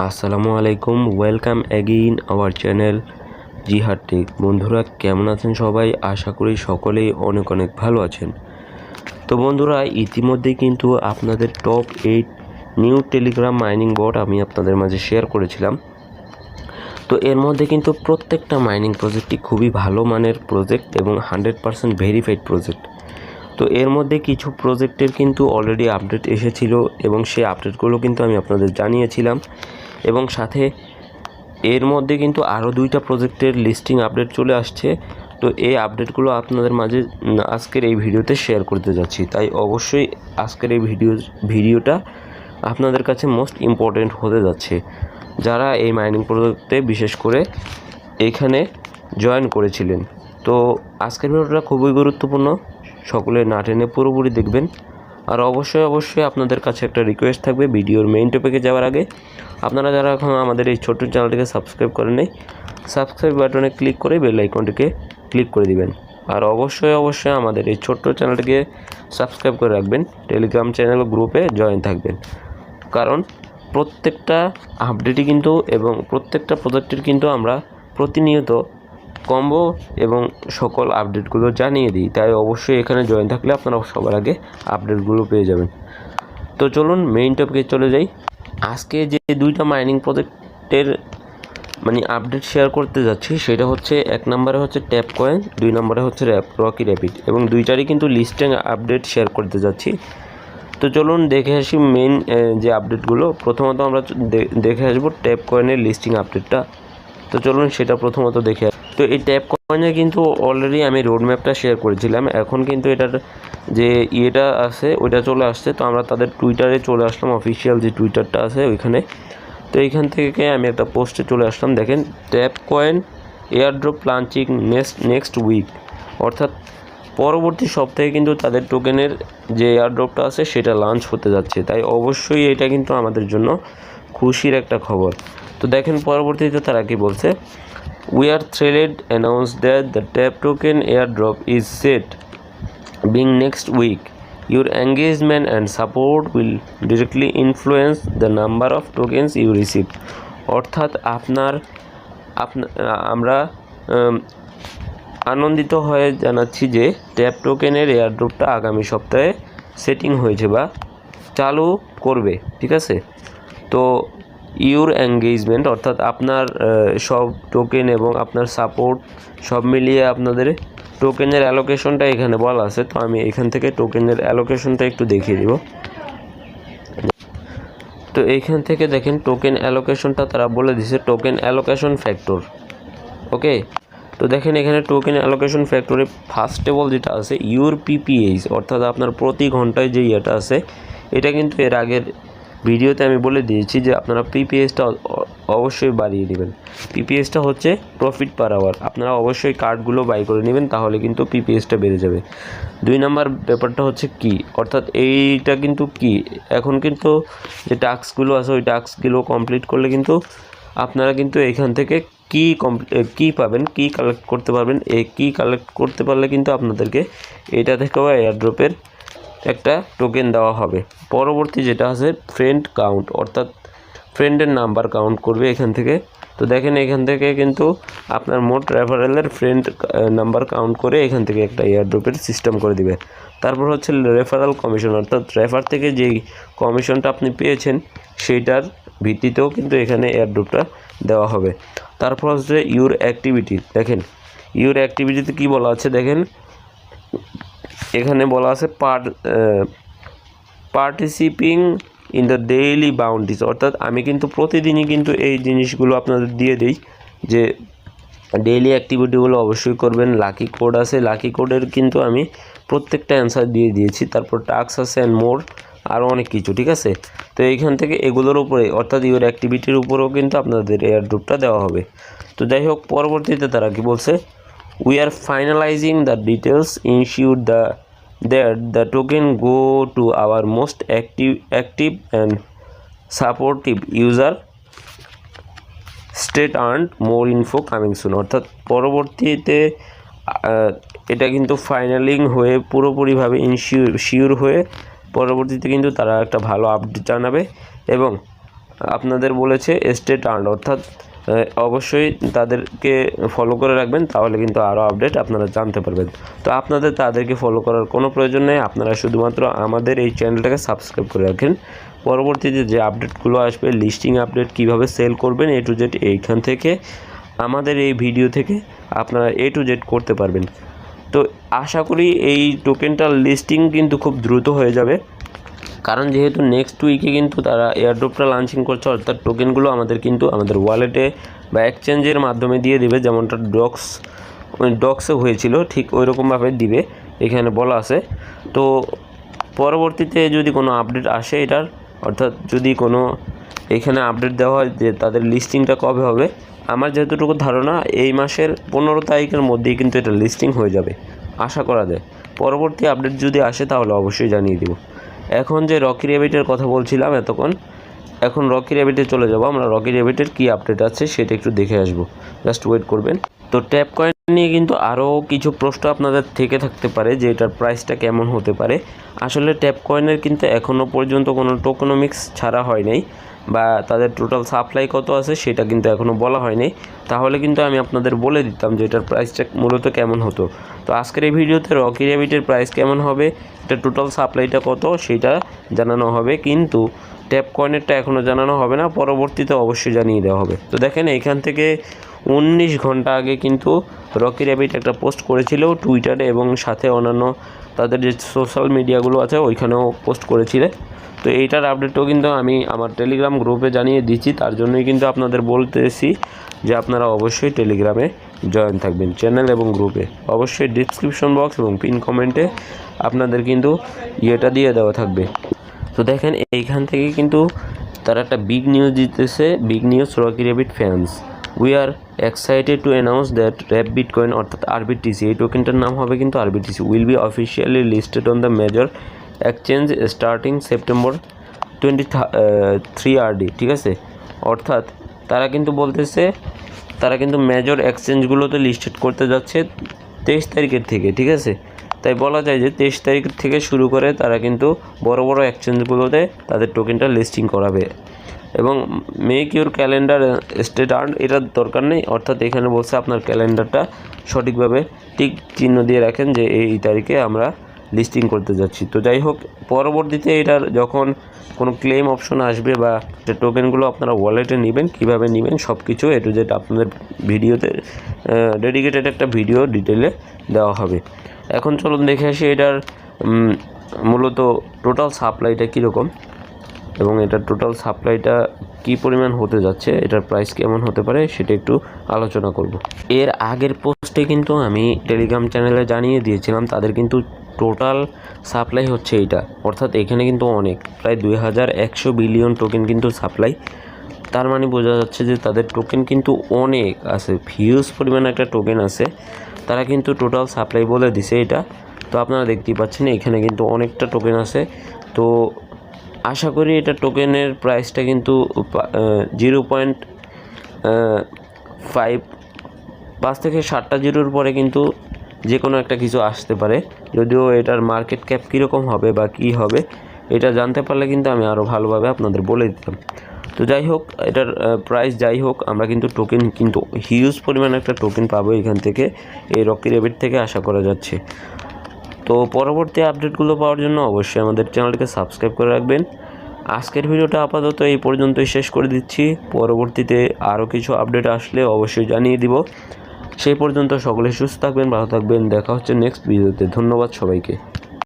আসসালামু আলাইকুম, welcome again our channel জিহাদ টেক। বন্ধুরা কেমন আছেন সবাই? আশা করি সকলেই অনেক অনেক ভালো আছেন। তো বন্ধুরা, ইতিমধ্যে কিন্তু আপনাদের টপ 8 নিউ টেলিগ্রাম মাইনিং বট আমি আপনাদের মাঝে শেয়ার করেছিলাম। তো এর মধ্যে কিন্তু প্রত্যেকটা মাইনিং প্রজেক্টই খুবই ভালো মানের প্রজেক্ট এবং 100% ভেরিফাইড প্রজেক্ট। তো এর মধ্যে কিছু প্রজেক্টের কিন্তু অলরেডি আপডেট এসেছিল এবং সেই আপডেটগুলো কিন্তু আমি আপনাদের জানিয়েছিলাম, এবং সাথে এর মধ্যে কিন্তু আরও 2টা প্রজেক্টের লিস্টিং আপডেট চলে আসছে। তো এই আপডেটগুলো আপনাদের মাঝে আজকের এই ভিডিওতে শেয়ার করতে যাচ্ছি, তাই অবশ্যই আজকের এই ভিডিওটা আপনাদের কাছে মোস্ট ইম্পর্টেন্ট হতে যাচ্ছে, যারা এই মাইনিং প্রজেক্টে বিশেষ করে এইখানে জয়েন করেছিলেন। তো আজকের ভিডিওটা খুবই গুরুত্বপূর্ণ, সকলে না টেনে পুরোপুরি দেখবেন। আর অবশ্যই আপনাদের কাছে একটা রিকোয়েস্ট থাকবে, ভিডিওর মেইন টপিকে যাওয়ার আগে আপনারা যারা এখন আমাদের এই ছোট্ট চ্যানেলটিকে সাবস্ক্রাইব করেন নাই, সাবস্ক্রাইব বাটনে ক্লিক করে বেল আইকনটিকে ক্লিক করে দিবেন। আর অবশ্যই আমাদের এই ছোট্ট চ্যানেলটিকে সাবস্ক্রাইব করে রাখবেন, টেলিগ্রাম চ্যানেল গ্রুপে জয়েন থাকবেন, কারণ প্রত্যেকটা আপডেটই কিন্তু এবং প্রত্যেকটা প্রজেক্টের কিন্তু আমরা প্রতিনিয়ত কম্বো এবং সকল আপডেটগুলো জানিয়ে দিই। তাই অবশ্যই এখানে জয়েন থাকলে আপনারা সবার আগে আপডেটগুলো পেয়ে যাবেন। তো চলুন মেইন টপিকে চলে যাই। আজকে যে 2টা মাইনিং প্রজেক্টের আপডেট শেয়ার করতে যাচ্ছি, সেটা হচ্ছে 1 নম্বরে হচ্ছে ট্যাপ কয়েন, 2 নম্বরে হচ্ছে রকি র্যাপিড, এবং 2টারই কিন্তু লিস্টিং আপডেট শেয়ার করতে যাচ্ছি। তো চলুন দেখে আসি মেইন যে আপডেটগুলো। প্রথমত আমরা দেখে আসবো ট্যাপ কয়েনের লিস্টিং আপডেটটা। তো চলুন সেটা প্রথমত দেখে। তো এই ট্যাপ কয়েনে কিন্তু অলরেডি আমি রোডম্যাপটা শেয়ার করেছিলাম, এখন কিন্তু এটার যে ইয়েটা আছে ওইটা চলে আসছে। তো আমরা তাদের টুইটারে চলে আসলাম, অফিসিয়াল যে টুইটারটা আছে ওইখানে। তো এইখান থেকে আমি একটা পোস্টে চলে আসলাম। দেখেন, Tap Coin airdrop launching next week, অর্থাৎ পরবর্তী সপ্তাহে কিন্তু তাদের টোকেনের যে এয়ারড্রপটা আছে সেটা লঞ্চ হতে যাচ্ছে। তাই অবশ্যই এটা কিন্তু আমাদের জন্য খুশির একটা খবর। তো দেখেন পরবর্তীতে তারা কি বলছে, We are thrilled to announce that the TAP token airdrop is set being next week. Your engagement and support will directly influence the number of tokens you receive. অর্থাৎ আমরা আনন্দিত হয়ে জানাচ্ছি যে ট্যাপ টোকেনের এয়ারড্রপটা আগামী সপ্তাহে সেটিং হয়েছে বা চালু করবে, ঠিক আছে। তো ইউর এঙ্গেজমেন্ট অর্থাৎ আপনার সব টোকেন এবং আপনার সাপোর্ট সব মিলিয়ে আপনাদের টোকেনের অ্যালোকেশনটা এখানে বলা আছে। তো আমি এখান থেকে টোকেনের অ্যালোকেশনটা একটু দেখিয়ে দিব। তো এইখান থেকে দেখেন টোকেন অ্যালোকেশনটা তারা বলে দিছে, টোকেন অ্যালোকেশন ফ্যাক্টর। ওকে, তো দেখেন এখানে টোকেন অ্যালোকেশন ফ্যাক্টরে ফার্স্ট অফ অল যেটা আছে ইউর পিপিএইচ, অর্থাৎ আপনার প্রতি ঘন্টায় যে ইয়েটা আছে, এটা কিন্তু এর আগের ভিডিওতে আমি বলে দিয়েছি যে আপনারা পিপিএসটা অবশ্যই বাড়িয়ে নেবেন। পিপিএসটা হচ্ছে প্রফিট পার আওয়ার, আপনারা অবশ্যই কার্ডগুলো বাই করে নেবেন, তাহলে কিন্তু পিপিএসটা বেড়ে যাবে। 2 নম্বর ব্যাপারটা হচ্ছে কি, অর্থাৎ এইটা কিন্তু কি, এখন কিন্তু যে টাস্কগুলো আছে ওই টাস্কগুলো কমপ্লিট করলে কিন্তু আপনারা কিন্তু এখান থেকে কি পাবেন, কি কালেক্ট করতে পারবেন। এই কি কালেক্ট করতে পারলে কিন্তু আপনাদেরকে এটা থেকেও এয়ারড্রপের একটা টোকেন দেওয়া হবে। পরবর্তী যেটা আছে ফ্রেন্ড কাউন্ট, অর্থাৎ ফ্রেন্ডের নাম্বার কাউন্ট করবে এখান থেকে। তো দেখেন এখান থেকে কিন্তু আপনার মোট রেফারেলের ফ্রেন্ড নাম্বার কাউন্ট করে এখান থেকে একটা এয়ারড্রপের সিস্টেম করে দিবে। তারপর হচ্ছে রেফারেল কমিশন, অর্থাৎ রেফার থেকে যেই কমিশনটা আপনি পেয়েছেন সেইটার ভিত্তিতেও কিন্তু এখানে এয়ারড্রপটা দেওয়া হবে। তারপর হচ্ছে ইউর অ্যাক্টিভিটি। দেখেন ইউর অ্যাক্টিভিটিতে কি বলা আছে, দেখেন এখানে বলা আছে পার্টিসিপিং ইন দ্য ডেইলি বাউন্ডিজ, অর্থাৎ আমি কিন্তু প্রতিদিনই কিন্তু এই জিনিসগুলো আপনাদের দিয়ে দিই যে ডেইলি অ্যাক্টিভিটিগুলো অবশ্যই করবেন। লাকি কোড আছে, লাকি কোডের কিন্তু আমি প্রত্যেকটা অ্যান্সার দিয়ে দিয়েছি। তারপর টাস্ক আছে অ্যান্ড মোর, আরও অনেক কিছু, ঠিক আছে। তো এইখান থেকে এগুলোর উপরে অর্থাৎ ইউর অ্যাক্টিভিটির উপরেও কিন্তু আপনাদের এয়ারড্রপটা দেওয়া হবে। তো যাই হোক, পরবর্তীতে তারা কি বলছে, we are finalising the details ensure that the token go to our most active and supportive user. Stay tuned, more info coming soon. অর্থাৎ পরবর্তীতে এটা কিন্তু ফাইনালিং হয়ে পুরোপুরিভাবে শিওর হয়ে পরবর্তীতে কিন্তু তারা একটা ভালো আপডেট জানাবে এবং আপনাদের বলেছে স্টে টার্ন, অর্থাৎ অবশ্যই তাদেরকে ফলো করে রাখবেন, তাহলে কিন্তু আরও আপডেট আপনারা জানতে পারবেন। তো আপনাদের তাদেরকে ফলো করার কোনো প্রয়োজন নেই, আপনারা শুধুমাত্র আমাদের এই চ্যানেলটাকে সাবস্ক্রাইব করে রাখেন। পরবর্তীতে যে আপডেটগুলো আসবে, লিস্টিং আপডেট, কিভাবে সেল করবেন A to Z, এইখান থেকে আমাদের এই ভিডিও থেকে আপনারা A to Z করতে পারবেন। তো আশা করি এই টোকেনটার লিস্টিং কিন্তু খুব দ্রুত হয়ে যাবে, কারণ যেহেতু নেক্সট উইকে কিন্তু তারা এয়ারড্রপটা লঞ্চিং করছে, অর্থাৎ টোকেনগুলো আমাদের কিন্তু আমাদের ওয়ালেটে বা এক্সচেঞ্জের মাধ্যমে দিয়ে দিবে, যেমনটা ডক্সে হয়েছিল ঠিক ওই রকমভাবে দিবে, এখানে বলা আছে। তো পরবর্তীতে যদি কোনো আপডেট আসে এটার, অর্থাৎ যদি কোনো এখানে আপডেট দেওয়া হয় যে তাদের লিস্টিংটা কবে হবে, আমার যেহেতুটুকু ধারণা এই মাসের 15 তারিখের মধ্যেই কিন্তু এটা লিস্টিং হয়ে যাবে, আশা করা যায়। পরবর্তী আপডেট যদি আসে তাহলে অবশ্যই জানিয়ে দেব। এখন যে রকি র্যাবিটের কথা বলছিলাম এতক্ষণ, এখন রকি র্যাবিটে চলে যাব। আমরা রকি র্যাবিটের কী আপডেট আছে সেটা একটু দেখে আসব, জাস্ট ওয়েট করবেন। তো ট্যাপ কয়েন নিয়ে কিন্তু আরও কিছু প্রশ্ন আপনাদের থেকে থাকতে পারে যে এটার প্রাইসটা কেমন হতে পারে। আসলে ট্যাপ কয়েনের কিন্তু এখনও পর্যন্ত কোনো টোকেনমিক্স ছাড়া হয় নাই, বা তাদের টোটাল সাপ্লাই কত আছে সেটা কিন্তু এখনও বলা হয়নি। তাহলে কিন্তু আমি আপনাদের বলে দিতাম যে এটার প্রাইসটা মূলত কেমন হতো। তো আজকের এই ভিডিওতে রকি র্যাবিটের প্রাইস কেমন হবে, এটা টোটাল সাপ্লাইটা কত সেটা জানানো হবে, কিন্তু ট্যাপ কয়েনেরটা এখনও জানানো হবে না, পরবর্তীতে অবশ্যই জানিয়ে দেওয়া হবে। তো দেখেন এখান থেকে 19 ঘন্টা আগে কিন্তু রকি র্যাবিট একটা পোস্ট করেছিল টুইটারে, এবং সাথে অন্যান্য তাদের যে সোশ্যাল মিডিয়াগুলো আছে ওইখানেও পোস্ট করেছিল। তো এইটার আপডেটও কিন্তু আমি আমার টেলিগ্রাম গ্রুপে জানিয়ে দিচ্ছি, তার জন্যই কিন্তু আপনাদের বলতেছি যে আপনারা অবশ্যই টেলিগ্রামে জয়েন থাকবেন, চ্যানেল এবং গ্রুপে। অবশ্যই ডিসক্রিপশন বক্স এবং পিন কমেন্টে আপনাদের কিন্তু ইয়েটা দিয়ে দেওয়া থাকবে। তো দেখেন এইখান থেকে কিন্তু তারা একটা বিগ নিউজ দিতেছে, big news Rocky Rabbit fans, we are excited to announce that Rap Bitcoin অর্থাৎ আরবিটিসি, এই টোকেনটার নাম হবে কিন্তু RBTC, will be officially listed on the major exchange starting September 23 RD, ঠিক আছে। অর্থাৎ তারা কিন্তু বলতেছে তারা কিন্তু মেজর এক্সচেঞ্জগুলোতে লিস্টেড করতে যাচ্ছে 23 তারিখের থেকে, ঠিক আছে। তাই বলা যায় যে 23 তারিখ থেকে শুরু করে তারা কিন্তু বড় বড় এক্সচেঞ্জগুলোতে তাদের টোকেনটা লিস্টিং করাবে। এবং make your calendar stay turn, এটার দরকার নেই, অর্থাৎ এখানে বলছে আপনার ক্যালেন্ডারটা সঠিকভাবে টিক চিহ্ন দিয়ে রাখেন যে এই তারিখে আমরা লিস্টিং করতে যাচ্ছি। তো যাই হোক, পরবর্তীতে এটার যখন কোনো ক্লেম অপশন আসবে বা যে টোকেনগুলো আপনারা ওয়ালেটে নেবেন, কীভাবে নেবেন সব কিছু A to Z আপনাদের ভিডিওতে ডেডিকেটেড একটা ভিডিও ডিটেলে দেওয়া হবে। এখন চলুন দেখে আসি এটার মূলত টোটাল সাপ্লাইটা কীরকম, এবং এটার টোটাল সাপ্লাইটা কী পরিমাণ হতে যাচ্ছে, এটার প্রাইস কেমন হতে পারে সেটা একটু আলোচনা করব। এর আগের পোস্টে কিন্তু আমি টেলিগ্রাম চ্যানেলে জানিয়ে দিয়েছিলাম তাদের কিন্তু টোটাল সাপ্লাই হচ্ছে এইটা, অর্থাৎ এখানে কিন্তু অনেক, প্রায় 2100 বিলিয়ন টোকেন কিন্তু সাপ্লাই। তার মানে বোঝা যাচ্ছে যে তাদের টোকেন কিন্তু অনেক আছে, হিউজ পরিমাণে একটা টোকেন আছে, তারা কিন্তু টোটাল সাপ্লাই বলে দিছে এটা। তো আপনারা দেখতেই পাচ্ছেন এখানে কিন্তু অনেকটা টোকেন আছে। তো আশা করি এটা টোকেনের প্রাইসটা কিন্তু 0.5 থেকে 7টা জিরোর পরে কিন্তু যে কোনো একটা কিছু আসতে পারে, যদিও এটার মার্কেট ক্যাপ কীরকম হবে বা কী হবে এটা জানতে পারলে কিন্তু আমি আরও ভালোভাবে আপনাদের বলে দিতাম। তো যাই হোক, এটার প্রাইস যাই হোক, আমরা কিন্তু টোকেন কিন্তু হিউজ পরিমাণে একটা টোকেন পাবো এখান থেকে, এই রকি র্যাবিট থেকে আশা করা যাচ্ছে। তো পরবর্তী আপডেটগুলো পাওয়ার জন্য অবশ্যই আমাদের চ্যানেলটিকে সাবস্ক্রাইব করে রাখবেন। আজকের ভিডিওটা আপাতত এই পর্যন্তই শেষ করে দিচ্ছি, পরবর্তীতে আরও কিছু আপডেট আসলে অবশ্যই জানিয়ে দিব। সেই পর্যন্ত সকলে সুস্থ থাকবেন, ভালো থাকবেন, দেখা হচ্ছে নেক্সট ভিডিওতে। ধন্যবাদ সবাইকে।